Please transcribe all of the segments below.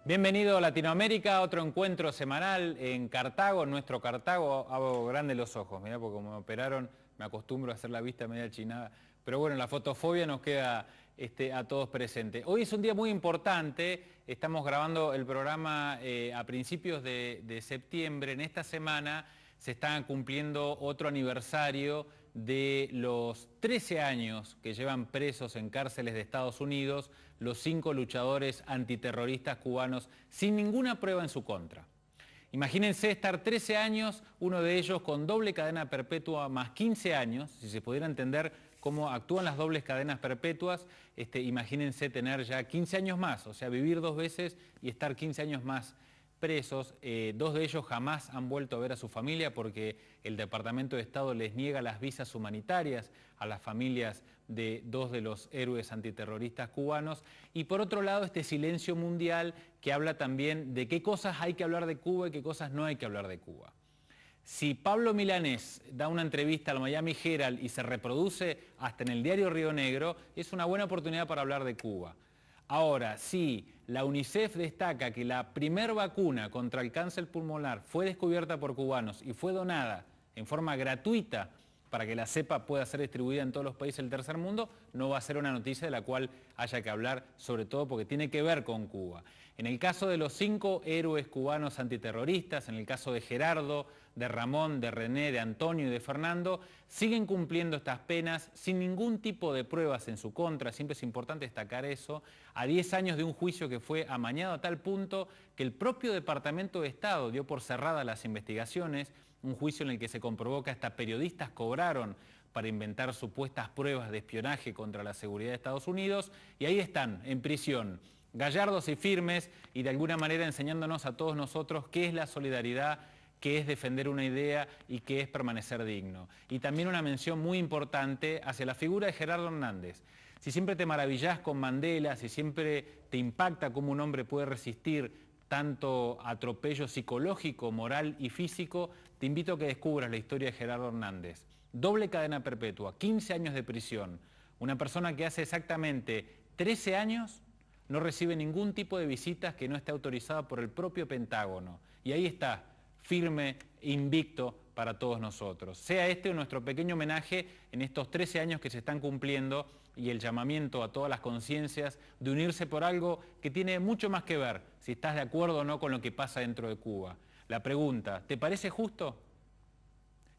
Bienvenido a Latinoamérica, otro encuentro semanal en Cartago, en nuestro Cartago. Hago grandes los ojos, mirá, porque como me operaron me acostumbro a hacer la vista media chinada. Pero bueno, la fotofobia nos queda a todos presentes. Hoy es un día muy importante, estamos grabando el programa a principios de septiembre. En esta semana se está cumpliendo otro aniversario de los 13 años que llevan presos en cárceles de Estados Unidos los 5 luchadores antiterroristas cubanos sin ninguna prueba en su contra. Imagínense estar 13 años, uno de ellos con doble cadena perpetua más 15 años, si se pudiera entender cómo actúan las dobles cadenas perpetuas, imagínense tener ya 15 años más, o sea, vivir 2 veces y estar 15 años más presos. 2 de ellos jamás han vuelto a ver a su familia porque el Departamento de Estado les niega las visas humanitarias a las familias de 2 de los héroes antiterroristas cubanos. Y por otro lado, este silencio mundial que habla también de qué cosas hay que hablar de Cuba y qué cosas no hay que hablar de Cuba. Si Pablo Milanés da una entrevista al Miami Herald y se reproduce hasta en el diario Río Negro, es una buena oportunidad para hablar de Cuba. Ahora, si la UNICEF destaca que la primera vacuna contra el cáncer pulmonar fue descubierta por cubanos y fue donada en forma gratuita para que la cepa pueda ser distribuida en todos los países del tercer mundo, no va a ser una noticia de la cual haya que hablar, sobre todo porque tiene que ver con Cuba. En el caso de los 5 héroes cubanos antiterroristas, en el caso de Gerardo, de Ramón, de René, de Antonio y de Fernando, siguen cumpliendo estas penas sin ningún tipo de pruebas en su contra. Siempre es importante destacar eso, a 10 años de un juicio que fue amañado a tal punto que el propio Departamento de Estado dio por cerradas las investigaciones, un juicio en el que se comprobó que hasta periodistas cobraron para inventar supuestas pruebas de espionaje contra la seguridad de Estados Unidos, y ahí están, en prisión, gallardos y firmes, y de alguna manera enseñándonos a todos nosotros qué es la solidaridad, qué es defender una idea y qué es permanecer digno. Y también una mención muy importante hacia la figura de Gerardo Hernández. Si siempre te maravillás con Mandela, si siempre te impacta cómo un hombre puede resistir tanto atropello psicológico, moral y físico, te invito a que descubras la historia de Gerardo Hernández. Doble cadena perpetua, 15 años de prisión. Una persona que hace exactamente 13 años no recibe ningún tipo de visitas que no esté autorizada por el propio Pentágono. Y ahí está, firme, invicto para todos nosotros. Sea este nuestro pequeño homenaje en estos 13 años que se están cumpliendo y el llamamiento a todas las conciencias de unirse por algo que tiene mucho más que ver si estás de acuerdo o no con lo que pasa dentro de Cuba. La pregunta, ¿te parece justo?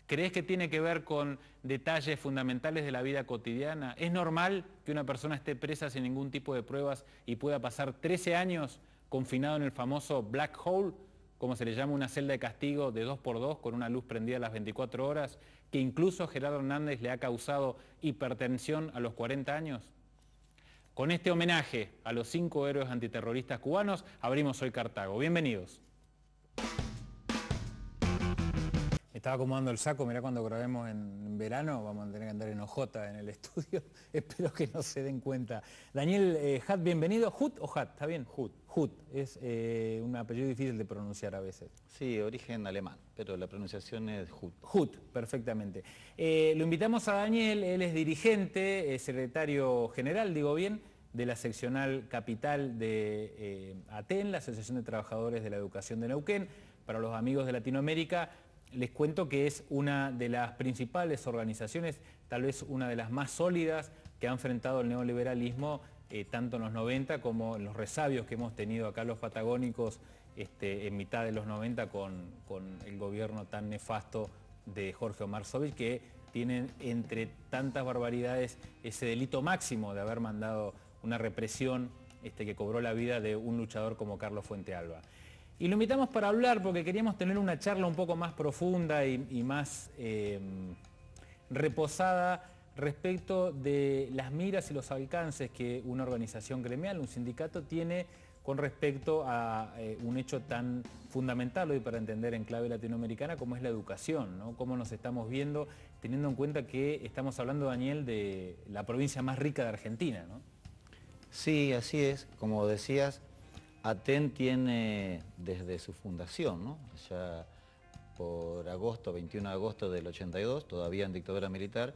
¿Crees que tiene que ver con detalles fundamentales de la vida cotidiana? ¿Es normal que una persona esté presa sin ningún tipo de pruebas y pueda pasar 13 años confinado en el famoso black hole, como se le llama, una celda de castigo de 2x2 con una luz prendida a las 24 horas, que incluso a Gerardo Hernández le ha causado hipertensión a los 40 años? Con este homenaje a los 5 héroes antiterroristas cubanos, abrimos hoy Cartago. Bienvenidos. Estaba acomodando el saco, mirá, cuando grabemos en verano vamos a tener que andar en ojota en el estudio, espero que no se den cuenta. Daniel Hutt, bienvenido. ¿Hutt o Hutt? ¿Está bien? Hutt. Hutt, es un apellido difícil de pronunciar a veces. Sí, origen alemán, pero la pronunciación es Hutt. Hutt, perfectamente. Lo invitamos a Daniel, él es dirigente, secretario general, digo bien, de la seccional capital de ATEN, la Asociación de Trabajadores de la Educación de Neuquén. Para los amigos de Latinoamérica, les cuento que es una de las principales organizaciones, tal vez una de las más sólidas que ha enfrentado el neoliberalismo, tanto en los 90 como en los resabios que hemos tenido acá los patagónicos en mitad de los 90 con el gobierno tan nefasto de Jorge Omar Sovich, que tienen entre tantas barbaridades ese delito máximo de haber mandado una represión que cobró la vida de un luchador como Carlos Fuentealba. Y lo invitamos para hablar porque queríamos tener una charla un poco más profunda y más reposada respecto de las miras y los alcances que una organización gremial, un sindicato, tiene con respecto a un hecho tan fundamental hoy para entender en clave latinoamericana como es la educación, ¿no? Cómo nos estamos viendo, teniendo en cuenta que estamos hablando, Daniel, de la provincia más rica de Argentina, ¿no? Sí, así es. Como decías, ATEN tiene desde su fundación, ¿no? Ya por agosto, 21 de agosto del 82, todavía en dictadura militar,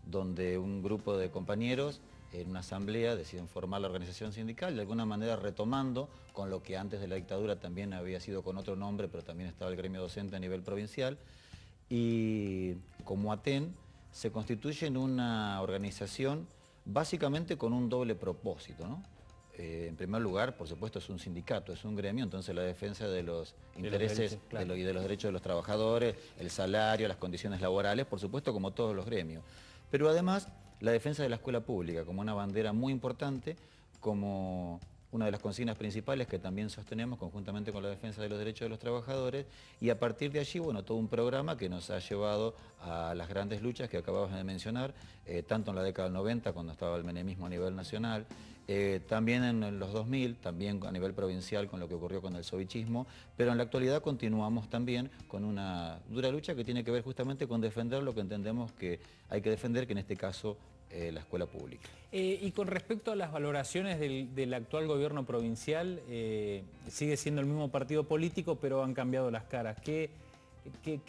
donde un grupo de compañeros en una asamblea deciden formar la organización sindical, de alguna manera retomando con lo que antes de la dictadura también había sido con otro nombre, pero también estaba el gremio docente a nivel provincial, y como ATEN se constituye en una organización básicamente con un doble propósito, ¿no? En primer lugar, por supuesto, es un sindicato, es un gremio, entonces la defensa de los intereses y de los derechos de los trabajadores, el salario, las condiciones laborales, por supuesto, como todos los gremios. Pero además, la defensa de la escuela pública como una bandera muy importante, como una de las consignas principales que también sostenemos conjuntamente con la defensa de los derechos de los trabajadores, y a partir de allí, bueno, todo un programa que nos ha llevado a las grandes luchas que acababas de mencionar, tanto en la década del 90, cuando estaba el menemismo a nivel nacional, también en los 2000, también a nivel provincial con lo que ocurrió con el sovichismo, pero en la actualidad continuamos también con una dura lucha que tiene que ver justamente con defender lo que entendemos que hay que defender, que en este caso la escuela pública. Y con respecto a las valoraciones del actual gobierno provincial, sigue siendo el mismo partido político, pero han cambiado las caras. ¿Qué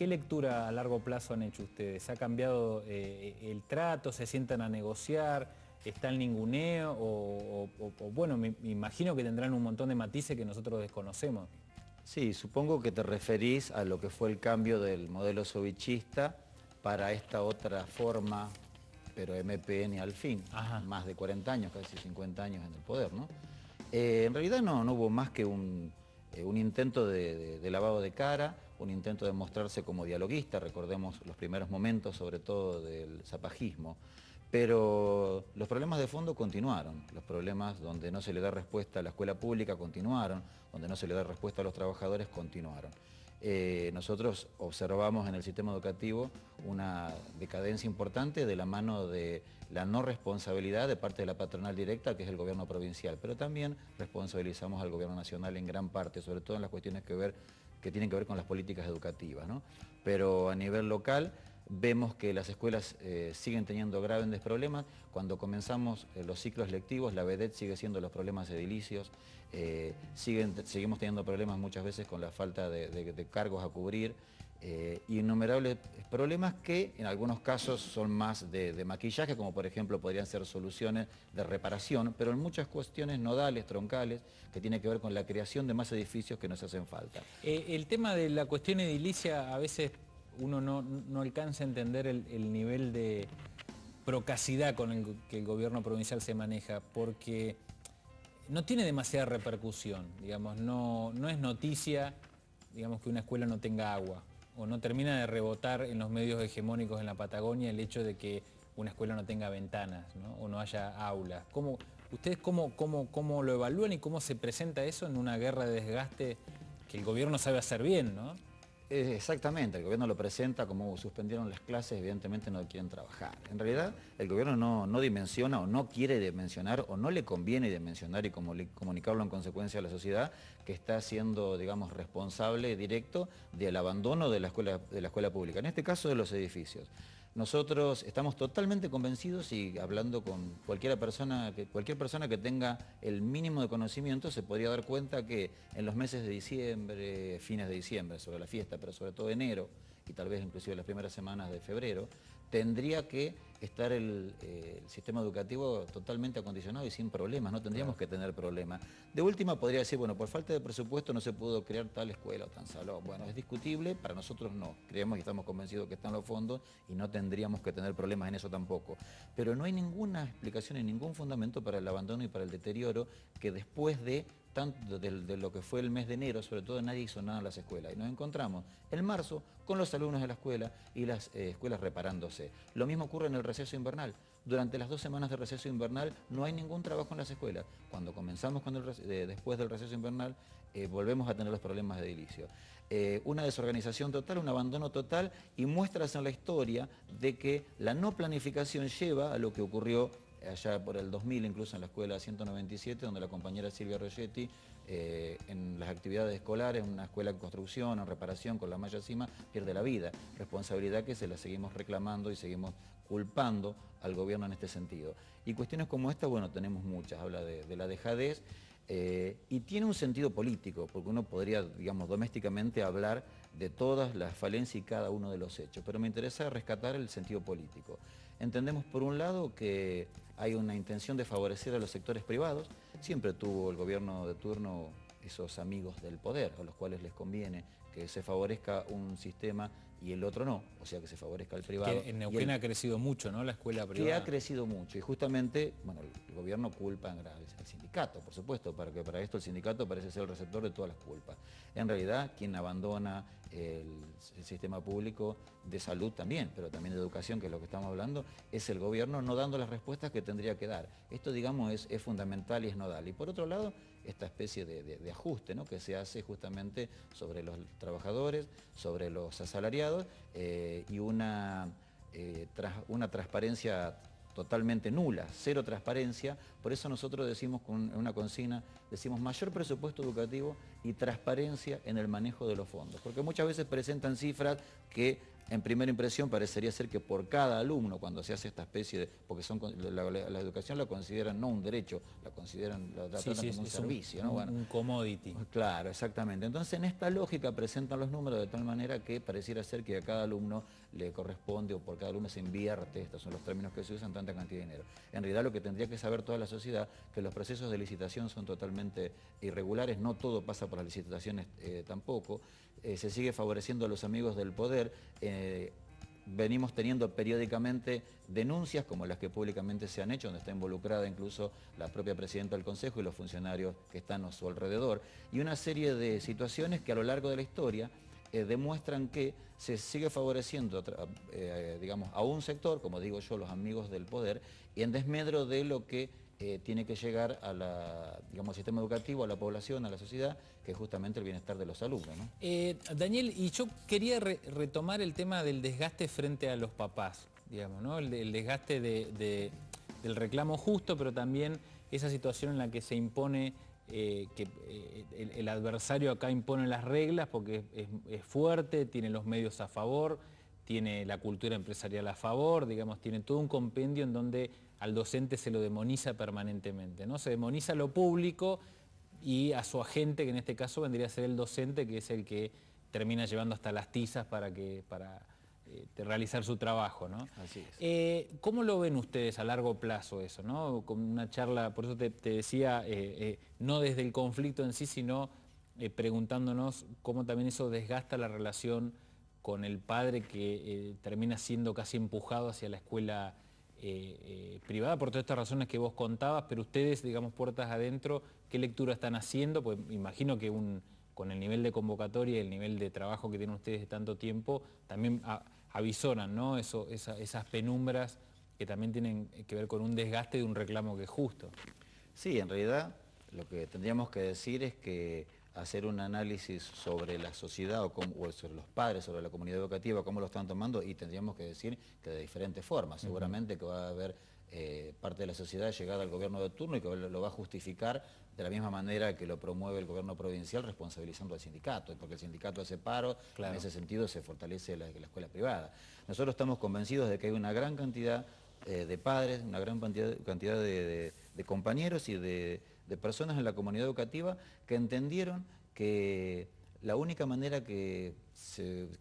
lectura a largo plazo han hecho ustedes? ¿Ha cambiado el trato? ¿Se sientan a negociar? ¿Está el ninguneo? Bueno, me imagino que tendrán un montón de matices que nosotros desconocemos. Sí, supongo que te referís a lo que fue el cambio del modelo sovichista para esta otra forma, pero MPN al fin. Ajá. Más de 40 años, casi 50 años en el poder, ¿no? En realidad no hubo más que un intento de lavado de cara, un intento de mostrarse como dialoguista, recordemos los primeros momentos, sobre todo del zapajismo. Pero los problemas de fondo continuaron, los problemas donde no se le da respuesta a la escuela pública continuaron, donde no se le da respuesta a los trabajadores continuaron. Nosotros observamos en el sistema educativo una decadencia importante de la mano de la no responsabilidad de parte de la patronal directa, que es el gobierno provincial, pero también responsabilizamos al gobierno nacional en gran parte, sobre todo en las cuestiones que tienen que ver con las políticas educativas, ¿no? Pero a nivel local vemos que las escuelas siguen teniendo graves problemas. Cuando comenzamos los ciclos lectivos, la vedette sigue siendo los problemas edilicios, seguimos teniendo problemas muchas veces con la falta de cargos a cubrir, innumerables problemas que en algunos casos son más de maquillaje, como por ejemplo podrían ser soluciones de reparación, pero en muchas cuestiones nodales, troncales, que tiene que ver con la creación de más edificios que nos hacen falta. El tema de la cuestión edilicia, a veces uno no alcanza a entender el nivel de procacidad con el que el gobierno provincial se maneja, porque no tiene demasiada repercusión, digamos, no es noticia, digamos, que una escuela no tenga agua, o no termina de rebotar en los medios hegemónicos en la Patagonia el hecho de que una escuela no tenga ventanas, ¿no? O no haya aulas. ¿Ustedes cómo lo evalúan y cómo se presenta eso en una guerra de desgaste que el gobierno sabe hacer bien, ¿no? Exactamente, el gobierno lo presenta como suspendieron las clases, evidentemente no quieren trabajar. En realidad el gobierno no dimensiona o no quiere dimensionar o no le conviene dimensionar y comunicarlo en consecuencia a la sociedad, que está siendo, digamos, responsable directo del abandono de la escuela pública, en este caso de los edificios. Nosotros estamos totalmente convencidos, y hablando con cualquier persona que tenga el mínimo de conocimiento se podría dar cuenta que en los meses de diciembre, fines de diciembre, sobre la fiesta, pero sobre todo enero y tal vez inclusive las primeras semanas de febrero, tendría que estar el sistema educativo totalmente acondicionado y sin problemas, no tendríamos que tener problemas. De última podría decir, bueno, por falta de presupuesto no se pudo crear tal escuela o tal salón. Bueno, es discutible, para nosotros no. Creemos y estamos convencidos que están los fondos y no tendríamos que tener problemas en eso tampoco. Pero no hay ninguna explicación y ningún fundamento para el abandono y para el deterioro que después de lo que fue el mes de enero, sobre todo nadie hizo nada en las escuelas. Y nos encontramos en marzo con los alumnos de la escuela y las escuelas reparándose. Lo mismo ocurre en el receso invernal. Durante las 2 semanas de receso invernal no hay ningún trabajo en las escuelas. Cuando comenzamos después del receso invernal, volvemos a tener los problemas de edilicio. Una desorganización total, un abandono total y muestras en la historia de que la no planificación lleva a lo que ocurrió allá por el 2000, incluso en la escuela 197, donde la compañera Silvia Rogetti, en las actividades escolares, en una escuela en construcción, en reparación con la malla cima, pierde la vida. Responsabilidad que se la seguimos reclamando y seguimos culpando al gobierno en este sentido. Y cuestiones como esta, bueno, tenemos muchas. Habla de la dejadez y tiene un sentido político, porque uno podría, digamos, domésticamente hablar de todas las falencias y cada uno de los hechos, pero me interesa rescatar el sentido político. Entendemos por un lado que hay una intención de favorecer a los sectores privados. Siempre tuvo el gobierno de turno esos amigos del poder, a los cuales les conviene que se favorezca un sistema y el otro no, o sea que se favorezca el privado. Que en Neuquén ha crecido mucho, ¿no?, la escuela privada. Que ha crecido mucho y justamente, bueno, el gobierno culpa al sindicato, por supuesto, porque para esto el sindicato parece ser el receptor de todas las culpas. En realidad, quien abandona el sistema público de salud también, pero también de educación, que es lo que estamos hablando, es el gobierno no dando las respuestas que tendría que dar. Esto, digamos, es fundamental y es nodal. Y por otro lado, esta especie de ajuste, ¿no?, que se hace justamente sobre los trabajadores, sobre los asalariados y una transparencia totalmente nula, cero transparencia. Por eso nosotros decimos con una consigna, decimos mayor presupuesto educativo y transparencia en el manejo de los fondos, porque muchas veces presentan cifras que en primera impresión parecería ser que por cada alumno, cuando se hace esta especie de, porque la educación la consideran no un derecho, la consideran, la tratan como un servicio, ¿no? Un commodity. Claro, exactamente. Entonces en esta lógica presentan los números de tal manera que pareciera ser que a cada alumno le corresponde o por cada alumno se invierte, estos son los términos que se usan, tanta cantidad de dinero. En realidad lo que tendría que saber toda la sociedad, que los procesos de licitación son totalmente irregulares, no todo pasa por las licitaciones tampoco, se sigue favoreciendo a los amigos del poder. Venimos teniendo periódicamente denuncias como las que públicamente se han hecho, donde está involucrada incluso la propia presidenta del Consejo y los funcionarios que están a su alrededor, y una serie de situaciones que a lo largo de la historia demuestran que se sigue favoreciendo digamos, a un sector, como digo yo, los amigos del poder, y en desmedro de lo que tiene que llegar a digamos, al sistema educativo, a la población, a la sociedad, que es justamente el bienestar de los alumnos, ¿no? Daniel, y yo quería retomar el tema del desgaste frente a los papás, digamos, ¿no? El desgaste del reclamo justo, pero también esa situación en la que se impone, el adversario acá impone las reglas porque es fuerte, tiene los medios a favor, tiene la cultura empresarial a favor, digamos, tiene todo un compendio en donde al docente se lo demoniza permanentemente, ¿no? Se demoniza lo público y a su agente, que en este caso vendría a ser el docente, que es el que termina llevando hasta las tizas para realizar su trabajo, ¿no? Así es. ¿Cómo lo ven ustedes a largo plazo eso, ¿no? Con una charla, por eso te decía, no desde el conflicto en sí, sino preguntándonos cómo también eso desgasta la relación con el padre que termina siendo casi empujado hacia la escuela privada por todas estas razones que vos contabas, pero ustedes, digamos, puertas adentro, ¿qué lectura están haciendo? Pues imagino que con el nivel de convocatoria y el nivel de trabajo que tienen ustedes de tanto tiempo, también avisoran, ¿no? Esas penumbras que también tienen que ver con un desgaste de un reclamo que es justo. Sí, en realidad lo que tendríamos que decir es que hacer un análisis sobre la sociedad o sobre los padres, sobre la comunidad educativa, cómo lo están tomando, y tendríamos que decir que de diferentes formas. Seguramente que va a haber parte de la sociedad llegada al gobierno de turno y que lo va a justificar de la misma manera que lo promueve el gobierno provincial, responsabilizando al sindicato, porque el sindicato hace paro, claro. En ese sentido se fortalece la escuela privada. Nosotros estamos convencidos de que hay una gran cantidad de padres, una gran cantidad de compañeros y de personas en la comunidad educativa que entendieron que la única manera que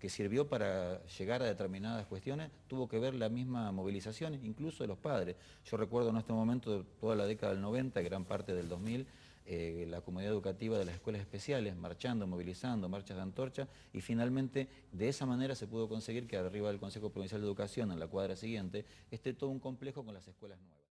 sirvió para llegar a determinadas cuestiones tuvo que ver la misma movilización, incluso de los padres. Yo recuerdo en este momento, toda la década del 90 y gran parte del 2000, la comunidad educativa de las escuelas especiales marchando, movilizando, marchas de antorcha, y finalmente de esa manera se pudo conseguir que arriba del Consejo Provincial de Educación, en la cuadra siguiente, esté todo un complejo con las escuelas nuevas.